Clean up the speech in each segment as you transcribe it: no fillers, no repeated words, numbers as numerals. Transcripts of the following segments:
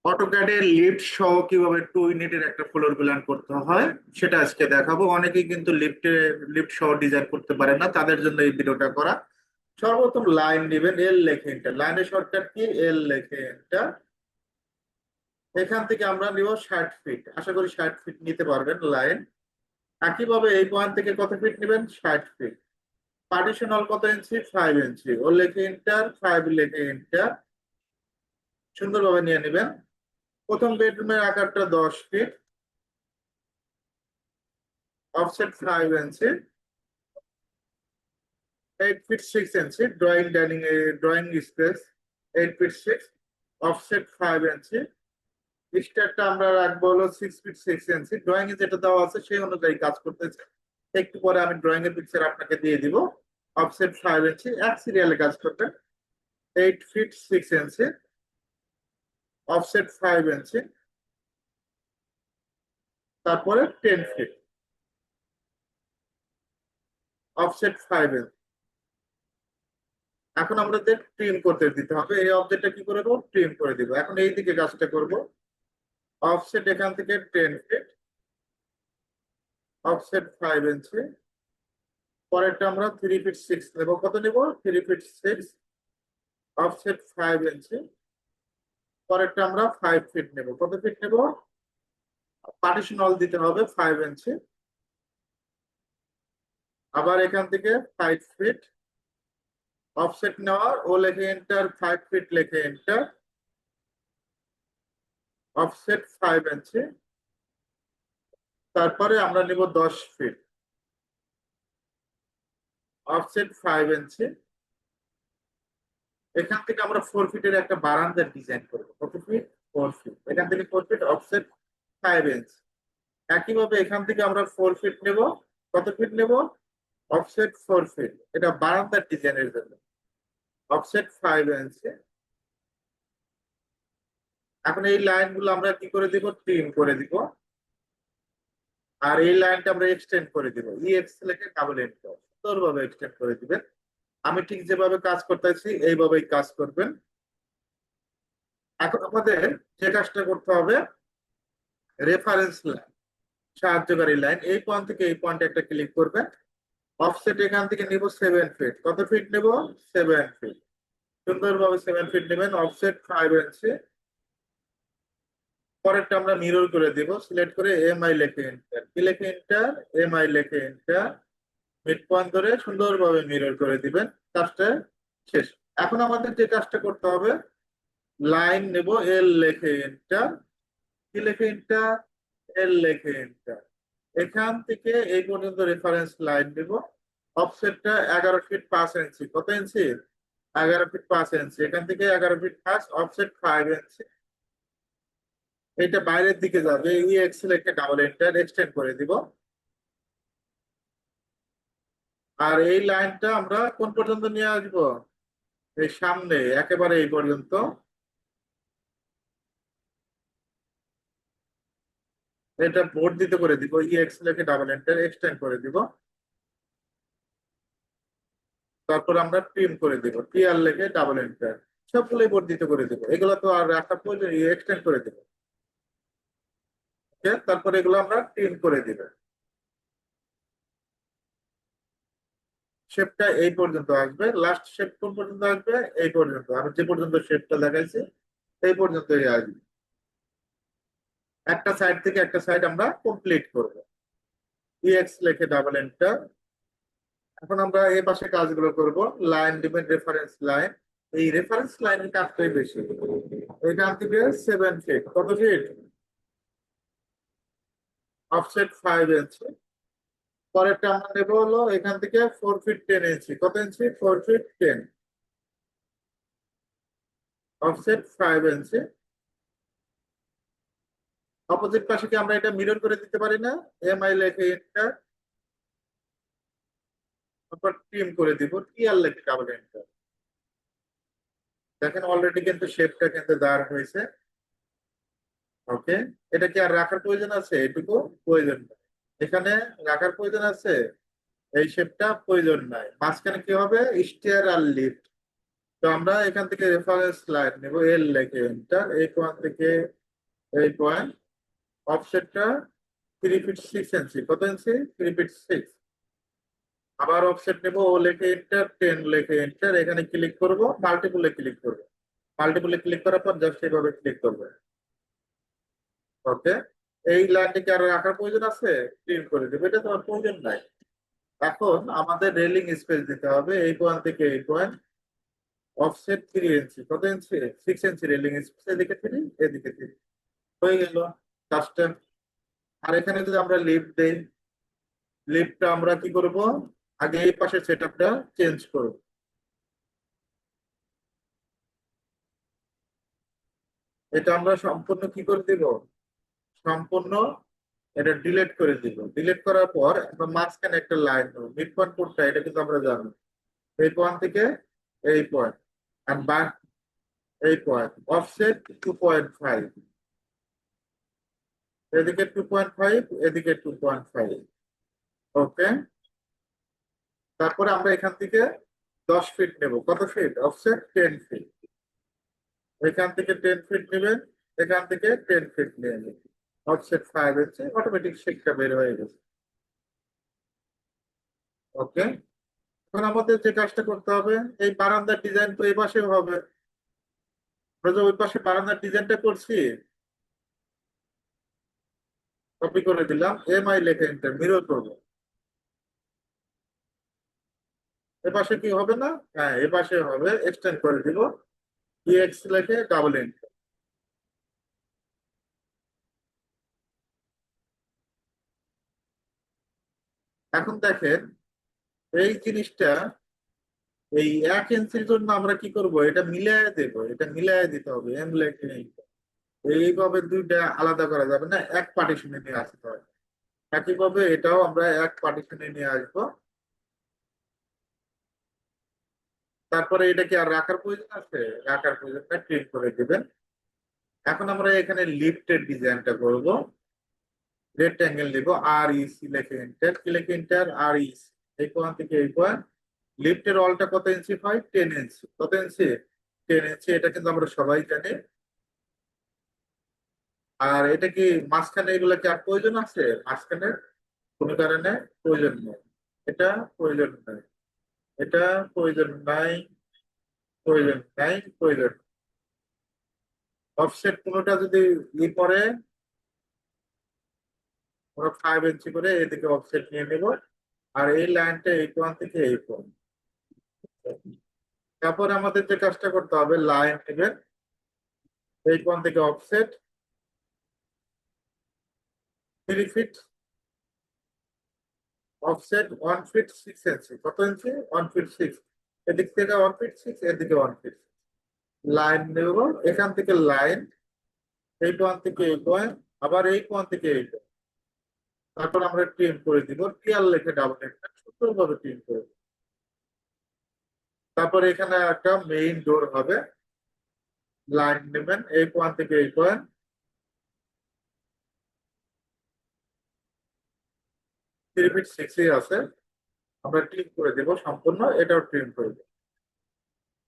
অটোক্যাডে lift সহ কিভাবে 2 ইউনিটের একটা ফ্লোর প্ল্যান করতে হয় সেটা আজকে দেখাবো। অনেকেই কিন্তু লিফট সহ ডিজাইন করতে পারে না, তাদের জন্য এই ভিডিওটা করা। সর্বপ্রথম লাইন নেবেন, এল লেখে এন্টার। লাইনের শর্টকাট কি? এল লেখে এন্টার। এখান থেকে আমরা নিব 60 ফিট। আশা করি 60 ফিট নিতে পারবেন লাইন। একইভাবে এই পয়েন্ট থেকে কত ফিট নেবেন? 60 ফিট। পার্টিশন হল কত ইঞ্চি? 5 ইঞ্চি। ও লেখে এন্টার, 5 লেখে এন্টার। সুন্দরভাবে নিয়ে নেবেন। প্রথম বেডরুমের আকারটা 10 ফিট, অফসেট 5 ইঞ্চি। 8 ফিট 6 ইঞ্চি ড্রয়িং স্পেস। 8 ফিট 6, অফসেট 5 ইঞ্চি। স্টারটা আমরা রাখবো হলো 6 ফিট 6 ইঞ্চি। ড্রয়িং এ যেটা দেওয়া আছে সেই অনুযায়ী কাজ করতেছে। একটু পরে আমি ড্রয়িং এর পিকচার আপনাকে দিয়ে দিব। অফসেট 5 ইঞ্চি, এক সিরিয়ালে কাজ করবেন। 8 ফিট 6 ইঞ্চি, অফসেট 5 ইঞ্চি। তারপরে 10 ফিট, অফসেট 5 ইঞ্চি। এখন আমাদের ট্রিম করতে দিতে হবে। এই অবজেক্টটা কি করে দেবো? ট্রিম করে দিব। এখন এই দিকে কাজটা করব। অফসেট এখান থেকে 10 ফিট, অফসেট 5 ইঞ্চি। পরেরটা আমরা 3 ফিট 6 নেব। কত নেব? 3 ফিট 6, অফসেট 5 ইঞ্চি। পরেরটা আমরা 5 ফিট নেব। কত ফিট নেব? পার্টিশন অল দিতে হবে 5 ইঞ্চি। আবার এখান থেকে 5 ফিট, অফসেট নেওয়ার, ও লেখে এন্টার, 5 ফিট লেখে এন্টার। অফসেট 5 ইঞ্চি। তারপরে আমরা নিব 10 ফিট, অফসেট 5 ইঞ্চি। এখান থেকে আমরা 4 ফিটের একটা বারান্দার ডিজাইন করবো। কত ফিট? 4 ফিট। এখান থেকে 4 ফিট, অফসেট 5 ইঞ্চি। একইভাবে এখান থেকে আমরা 4 ফিট নেব। কত ফিট নেব? Offset 4 feet. এটা বারান্দার ডিজাইনের জন্য। Offset 5 inch. এখন এই লাইন গুলো আমরা কি করে দিব? ট্রিম করে দিব। আর এই লাইনটা আমরা এক্সটেন্ড করে দিব। ইএক্স লিখে ডাবল এন্টার। সুন্দরভাবে এক্সটেন্ড করে দিবেন। আমি ঠিক যেভাবে কাজ করতেছি এইভাবেই কাজ করবেন। এখন আমাদের যে কাজটা করতে হবে, রেফারেন্স লাইন, সাহায্যকারী লাইন, এই পয়েন্ট থেকে এই পয়েন্টে একটা ক্লিক করবেন। অফসেট এখান থেকে নিব 7 ফিট। কত ফিট নেব? 7 ফিট। সুন্দরভাবে 7 ফিট নেবেন। অফসেট 5 ইঞ্চি। পরেরটা আমরা মিরর করে দিব। সিলেক্ট করে এমআই লেখে এন্টার। কি লেখে এন্টার? এমআই লেখে এন্টার। মিড পয়েন্ট ধরে সুন্দরভাবে মিরর করে দিবেন। কাজটা শেষ। এখন আমাদের যে কাজটা করতে হবে, লাইন নেব, এল লেখে এন্টার। কি লেখে এন্টার? এল লেখে এন্টার। এখান থেকে এই পর্যন্ত রেফারেন্স লাইন নেব। অফসেটটা 11 ফিট 5 ইঞ্চি। কত ইঞ্চি? 11 ফিট 5 ইঞ্চি। এখান থেকে 11 ফিট 5, অফসেট 5 ইঞ্চি। এটা বাইরের দিকে যাবে। ই এক্সেল একটা ডাবল এন্টার, এক্সটেন্ড করে দিব। আর এই লাইনটা আমরা কোন পর্যন্ত নিয়ে আসবো? এই সামনে একেবারে এই পর্যন্ত। এটা বোর্ড দিতে করে দিব। ই এক্সেল একে ডাবল এন্টার, এক্সটেন্ড করে দিব। তারপর আমরা ট্রিম করে দিব। টিআর লেখে ডাবল এন্টার। সবগুলোই বোর্ড দিতে করে দিব। এগুলো তো আর রাখার প্রয়োজন, এক্সটেন্ড করে দিব। তারপর এগুলো আমরা ট্রিম করে দিব। শেপটা এই পর্যন্ত আসবে। লাস্ট শেপ কোন পর্যন্ত আসবে? এই পর্যন্ত। আমি যে পর্যন্ত শেপটা দেখাইছি এই পর্যন্তই আসবে। একটা সাইড থেকে একটা সাইড আমরা কমপ্লিট করব। ইএক্স লেখে ডাবল এন্টার। এখন আমরা এই পাশে কাজগুলো করব। লাইন দিবেন, রেফারেন্স লাইন। এই রেফারেন্স লাইনের কাজটাই বেশি। এখান থেকে 7 ফিট। কত ফিট? অফসেট 5 ইঞ্চি। পরেরটা আমরা নেব হলো এখান থেকে 4 ফিট 10 ইঞ্চি। কত ইঞ্চি? 4 ফিট 10, অফসেট 5 ইঞ্চি। অপোজিট পাশে কি আমরা এটা মিরর করে দিতে পারি না? এমআই লেখে এন্টার। তারপর ট্রিম করে দিব। টিআর লেখে ডাবল এন্টার। দেখেন অলরেডি কিন্তু শেপটা কিন্তু দাঁড় হয়েছে। ওকে। এটা কি আর রাখার প্রয়োজন আছে? এটুকু প্রয়োজন নেই। এখানে রাখার প্রয়োজন আছে? এই শেপটা প্রয়োজন নাই। মাঝখানে কি হবে? স্টেয়ার আর লিফট। তো আমরা এখান থেকে রেফারেন্স লাইন নেব, এল লিখে এন্টার, এই পয়েন্ট থেকে এই পয়েন্ট, অফসেটটা 3 ফিট 6 ইঞ্চি, কত ইঞ্চি? 3 ফিট 6। আবার অফসেট নেব, ও লিখে এন্টার, 10 লিখে এন্টার, এখানে ক্লিক করব, মাল্টিপুলে ক্লিক করব, মাল্টিপুলে ক্লিক করার পর জাস্ট এইভাবে ক্লিক করবো। ওকে, এই লাইনটিকে আর রাখার প্রয়োজন আছে? ক্লিন করে দেবো, এটা তো আর প্রয়োজন নাই। এখন আমাদের রেলিং স্পেস দিতে হবে, এই পয়েন্ট থেকে এই পয়েন্ট, অফসেট 3 ইঞ্চি, কত ইঞ্চি? 6 ইঞ্চি রেলিং স্পেস, এদিকে 3, এদিকে 3, হয়ে গেল কাজটা। আর এখানে যদি আমরা লিফট দেই, লিফটটা আমরা কি করব, আগে এই পাশের সেটআপটা চেঞ্জ করব। এটা আমরা সম্পূর্ণ কি করে দিব, সম্পূর্ণ এটা ডিলিট করে দিব। ডিলিট করার পর আমরা মাঝখানে একটা লাইন দেবো, মিড পয়েন্ট কোডটা এটা কিন্তু আমরা জানি, এই পয়েন্ট থেকে এই পয়েন্ট, আর বাক এই পয়েন্ট, অফসেট 2.5, এদিকে 2.5, এদিকে 2.5। ওকে, তারপরে আমরা এখান থেকে 10 ফিট নেব, কত ফিট? অফসেট 10 ফিট, এখান থেকে 10 ফিট নেবেন, এখান থেকে 10 ফিট নিয়ে নেবেন, অফসেট 5 ইঞ্চি, অটোমেটিক শেপটা বের হয়ে গেছে। ওকে, এখন আমাদের যে কাজটা করতে হবে, এই বারান্দার ডিজাইন তো এই পাশেও হবে। আমরা যে ওই পাশে বারান্দার ডিজাইনটা করছি, কপি করে দিলাম, এমআই লেখে এন্টার, মিরর করবো। এ পাশে কি হবে না? হ্যাঁ, এ পাশে হবে, এক্সটেন্ড করে দিব, ইএক্স লেখে ডাবল এন্টার। এখন দেখেন এই জিনিসটা, এই 1 ইঞ্চির জন্য আমরা কি করব, এটা মিলাইয়া দেবো, এটা মিলাইয়া দিতে হবে, এম লেখে enter। এইভাবে দুইটা আলাদা করা যাবে না, এক পার্টিশনে নিয়ে আসতে হবে। একইভাবে এটাও আমরা এক পার্টিশনে নিয়ে আসবো। তারপরে এটা কি আর রাখার প্রয়োজন আছে? রাখার প্রয়োজন নাই, ক্লিক করে দিবেন। এখন আমরা এখানে লিফটের ডিজাইনটা করব, রেক্টেঙ্গেল নিব, আর ইসি লেখে এন্টার, কি লেখে এন্টার? আর ইসি, এই পয়েন্ট থেকে এই পয়েন্ট, লিফটের অলটা কত ইঞ্চি হয়? 10 ইঞ্চি, কত ইঞ্চি? 10 ইঞ্চি, এটা কিন্তু আমরা সবাই জানি। আর এটা কি মাঝখানে এগুলা কি আর প্রয়োজন আছে? মাঝখানে কোনো কারণে প্রয়োজন নেই, এটা প্রয়োজন নাই, এটা প্রয়োজন নাই, প্রয়োজন নাই, প্রয়োজন। অফসেট কোনোটা যদি পরে আমরা 5 ইঞ্চি করে এদিকে অফসেট নিয়ে নেব, আর এই লাইনটা এই পয়েন্ট থেকে এই পয়েন্ট। তারপর আমাদের যে কাজটা করতে হবে, লাইন নেবেন, এই পয়েন্ট থেকে অফসেট 3 ফিট, অফসেট 1 ফিট 6 ইঞ্চি, কত ইঞ্চি? 1 ফিট 6, এদিক থেকে 1 ফিট 6, এদিকে 1 ফিট। লাইন নেব, এখান থেকে লাইন, এই পয়েন্ট থেকে এই পয়েন্ট, আবার এই পয়েন্ট থেকে এই পয়েন্ট। তারপর আমরা ট্রিম করে দিব, টিয়ার লেখে ডাবল একটা সুন্দরভাবে ট্রিম করে দিব। তারপর এখানে একটা মেইন ডোর হবে, লাইন নেবেন, এই পয়েন্ট থেকে এই পয়েন্ট, 3 ফিট 6 আছে, আমরা ট্রিম করে দেব সম্পূর্ণ, এটাও ট্রিম করে দেব।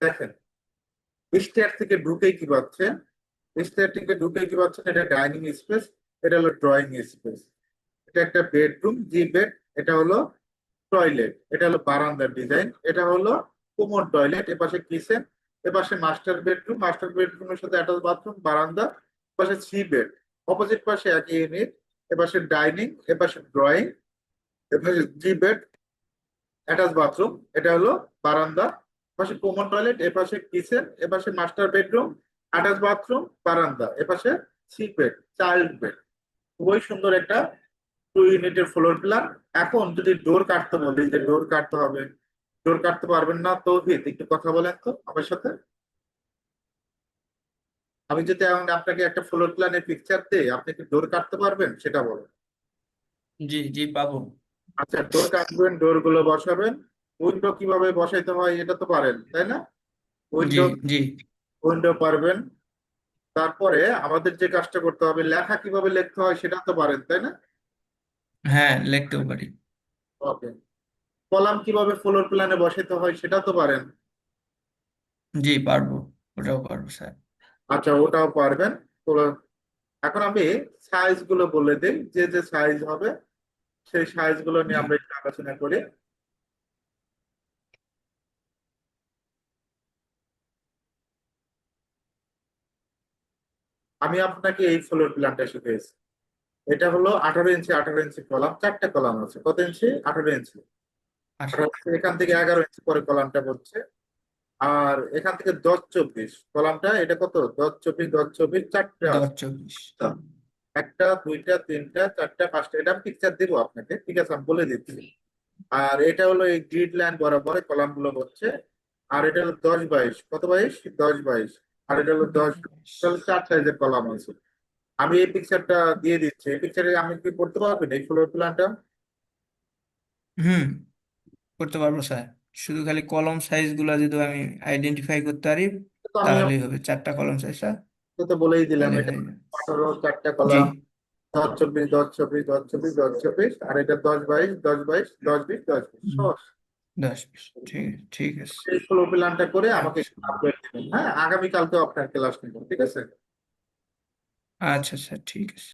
দেখেন স্টেয়ার থেকে ঢুকেই কি পাচ্ছেন, স্টেয়ার থেকে ঢুকেই কি পাচ্ছেন, এটা ডাইনিং স্পেস, এটা হলো ড্রয়িং স্পেস, এটা একটা বেডরুম, জি বেড, এটা হলো টয়লেট, এটা হলো বারান্দার ডিজাইন, এটা হলো কোমর টয়লেট, এপাশে কিচেন, এপাশে মাস্টার বেডরুম, মাস্টার বেডরুমের সাথে অ্যাটাচ বাথরুম, বারান্দা, এপাশে থ্রি বেড, অপোজিট পাশে একই ইউনিট, এপাশে ডাইনিং, এপাশে ড্রয়িং, এপাশে জি বেড, অ্যাটাচ বাথরুম, এটা হলো বারান্দা, এপাশে কমন টয়লেট, এপাশে কিচেন, এপাশে মাস্টার বেডরুম, অ্যাটাচ বাথরুম, বারান্দা, এপাশে থ্রি বেড, চাইল্ড বেড। খুবই সুন্দর একটা 2 ইউনিটের ফ্লোর প্ল্যান। এখন যদি ডোর কাটতে বলি, যে ডোর কাটতে হবে, ডোর কাটতে পারবেন না তো একটু কথা বলেন তো আমার সাথে। আমি যদি এখন আপনাকে একটা ফ্লোর প্ল্যানের পিকচার দিই, আপনি কি ডোর কাটতে পারবেন সেটা বলেন। জি জি পাবো। আচ্ছা, ডোর কাটবেন, ডোর গুলো বসাবেন, উইন্ডো কিভাবে বসাইতে হয় এটা তো পারেন তাই না? জি উইন্ডো, জি। উইন্ডো পারবেন। তারপরে আমাদের যে কাজটা করতে হবে, লেখা কিভাবে লিখতে হয় সেটা তো পারেন তাই না? হ্যাঁ, লিখতেও পারি। ওকে, কলাম কিভাবে ফ্লোর প্ল্যানে বসাইতে হয় সেটা তো পারেন। জি পারবো, ওটাও পারবো স্যার। আচ্ছা, ওটাও পারবেন। তো এখন আমি সাইজ গুলো বলে দিই, যে যে সাইজ হবে সেই সাইজ গুলো নিয়ে জি আমরা একটু আলোচনা করি। আমি আপনাকে এই ফ্লোর প্ল্যানটা শিখিয়েছি। এটা হলো 18 ইঞ্চি, 18 ইঞ্চি কলাম, চারটা কলাম আছে। কত ইঞ্চি? 18 ইঞ্চি। আচ্ছা, 18 ইঞ্চি, এখান থেকে ঠিক আছে। 11 ইঞ্চি পরে কলামটা হচ্ছে। আর এখান থেকে 10 24 কলামটা, এটা কত? 10 24 চারটা আছে। 10 24। একটা, দুইটা, তিনটা, চারটা, পাঁচটা, এটা আমি পিকচার দিব আপনাকে, ঠিক আছে? আমি বলে দিচ্ছি। আর এটা হলো এই গ্রিড লাইন বরাবর কলাম গুলো হচ্ছে। আর এটা হলো 10 22, কত 22? 10 22। আর এটা হলো 10। 10 22। তাহলে চার সাইজের কলাম আছে। আমি এই পিকচারটা দিয়ে দিচ্ছি, এই পিকচারে আমি কি করতে পারবেন এই ফ্লোর প্ল্যানটা? হুম, করতে পারবো স্যার। শুধু খালি কলম সাইজ গুলা যদি আমি আইডেন্টিফাই করতে পারি তো আমি তাহলেই হবে, চারটা কলম সাইজটা আপনাকে তো বলেই দিলাম, তাহলে এটা হয়ে যাবে। 18 চারটা জি। কলাম। 10 24, 10 24, 10 24, 10 24, আর এটা 10 22, 10 22, 10 20, 10 20 হুম, সহজ। 10 20, ঠিক আছে, ঠিক আছে। এই ফ্লোর প্ল্যানটা করে আমাকে আচ্ছা, আপডেট দিবেন। হ্যাঁ, আগামীকালকেও আপনার ক্লাস নেব, ঠিক আছে? আচ্ছা স্যার, ঠিক আছে।